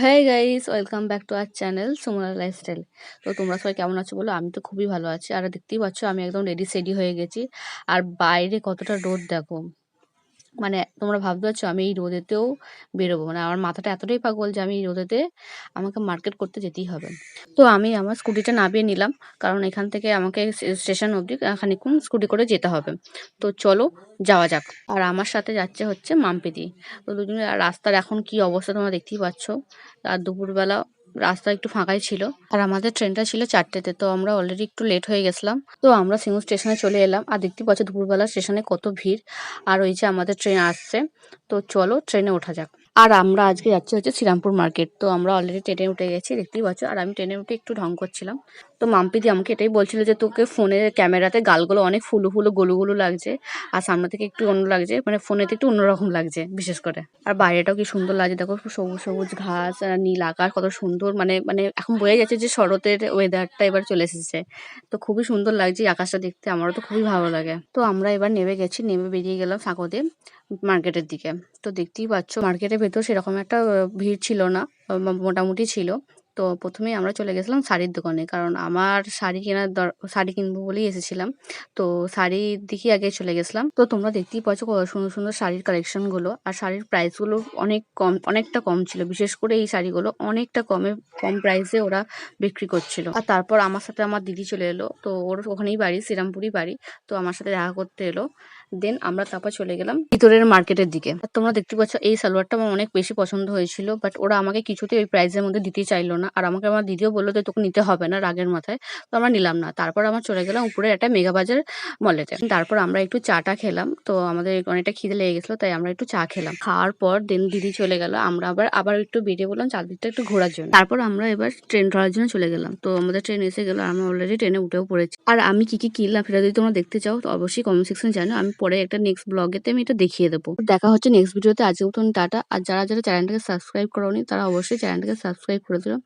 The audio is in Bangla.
Hi guys, welcome back to our channel Sumana lifestyle. তো তোমরা সবাই কেমন আছো বলো? আমি তো খুবই ভালো আছি। আর দেখতেই পাচ্ছ আমি একদম রেডি সেডি হয়ে গেছি। আর বাইরে কতটা রোদ দেখো। মানে তোমরা ভাবতে পারছো আমি এই রোদেতেও বেরোবো, মানে আমার মাথাটা এতটাই পাগল যে আমি এই রোদেতে আমাকে মার্কেট করতে যেতেই হবে। তো আমি আমার স্কুটিটা নামিয়ে নিলাম, কারণ এখান থেকে আমাকে স্টেশন অবধি খানিকক্ষণ স্কুটি করে যেতে হবে। তো চলো যাওয়া যাক। আর আমার সাথে যাচ্ছে হচ্ছে মাম্পিদি। তো দুজনে, আর রাস্তার এখন কি অবস্থা তোমরা দেখতেই পাচ্ছ। আর দুপুরবেলা রাস্তা একটু ফাঁকাই ছিল। আর আমাদের ট্রেনটা ছিল 4টেতে, তো আমরা অলরেডি একটু লেট হয়ে গেছিলাম। তো আমরা সিঙ্গুর স্টেশনে চলে এলাম। আর দেখতেই পাচ্ছ দুপুরবেলা স্টেশনে কত ভিড়। আর ওই যে আমাদের ট্রেন আসছে। তো চলো ট্রেনে ওঠা যাক। আর আমরা আজকে যাচ্ছি হচ্ছে শ্রীরামপুর মার্কেট। তো আমরা অলরেডি ট্রেনে উঠে গেছি, দেখতেই পাচ্ছ। আর আমি ট্রেনে উঠে একটু ঢং করছিলাম। তো মাম্পিদি আমাকে এটাই বলছিল যে তোকে ফোনের ক্যামেরাতে গালগুলো অনেক ফুলু ফুলু গোলু গোলু লাগছে, আর সামনে থেকে একটু অন্য লাগছে, মানে ফোনেতে একটু অন্যরকম লাগছে বিশেষ করে। আর বাইরেটাও কি সুন্দর লাগছে দেখো, সবুজ সবুজ ঘাস আর নীল আকাশ, কত সুন্দর। মানে মানে এখন বোঝা যাচ্ছে যে শরতের ওয়েদারটা এবার চলে এসেছে। তো খুবই সুন্দর লাগছে এই আকাশটা দেখতে, আমারও তো খুবই ভালো লাগে। তো আমরা এবার নেমে গেছি, নেমে বেরিয়ে গেলাম সাঁকোতে মার্কেটের দিকে। তো দেখতেই পাচ্ছ মার্কেটের ভেতর সেরকম একটা ভিড় ছিল না, মোটামুটি ছিল। তো প্রথমেই আমরা চলে গেছিলাম শাড়ির দোকানে, কারণ আমার শাড়ি কেনার শাড়ি কিনবো বলেই এসেছিলাম। তো শাড়ির দিকে আগে চলে গেছিলাম। তো তোমরা দেখতেই পাচ্ছ কত সুন্দর সুন্দর শাড়ির কালেকশন গুলো, আর শাড়ির প্রাইস গুলো অনেক কম, অনেকটা কম ছিল। বিশেষ করে এই শাড়িগুলো অনেকটা কম প্রাইসে ওরা বিক্রি করছিল। আর তারপর আমার সাথে আমার দিদি চলে এলো, তো ওর ওখানেই বাড়ি, শ্রীরামপুরই বাড়ি। তো আমার সাথে দেখা করতে এলো। দেন আমরা তারপর চলে গেলাম ভিতরের মার্কেটের দিকে। আর তোমরা দেখতে পাচ্ছ এই সালোয়ারটা আমার অনেক বেশি পছন্দ হয়েছিল, বাট ওরা আমাকে কিছুতেই ওই প্রাইসের মধ্যে দিতে চাইলো না। আর আমাকে আমার দিদিও বললো যে তোকে নিতে হবে না রাগের মাথায়। তো আমরা নিলাম না। তারপর আমরা চলে গেলাম উপরে একটা মেগা বাজার মলেতে। তারপর আমরা একটু চাটা খেলাম। তো আমাদের অনেকটা খিদে লেগে গেছিলো, তাই আমরা একটু চা খেলাম। খাওয়ার পর দেন দিদি চলে গেল, আমরা আবার একটু বেরিয়ে বললাম চারদিকটা একটু ঘোরার জন্য। তারপর আমরা এবার ট্রেন ধরার জন্য চলে গেলাম। তো আমাদের ট্রেন এসে গেল, আমরা অলরেডি ট্রেনে উঠেও পড়েছি। আর আমি কি কি কিনলাম সেটা যদি তোমরা দেখতে চাও তো অবশ্যই কমেন্ট সেকশন জানো, আমি পরে একটা নেক্সট ব্লগেতে আমি এটা দেখিয়ে দেবো। দেখা হচ্ছে নেক্সট ভিডিওতে। আজকের মতন টাটা। আর যারা যারা চ্যানেলটাকে সাবস্ক্রাইব করোনি তারা অবশ্যই চ্যানেলটাকে সাবস্ক্রাইব করে দিও।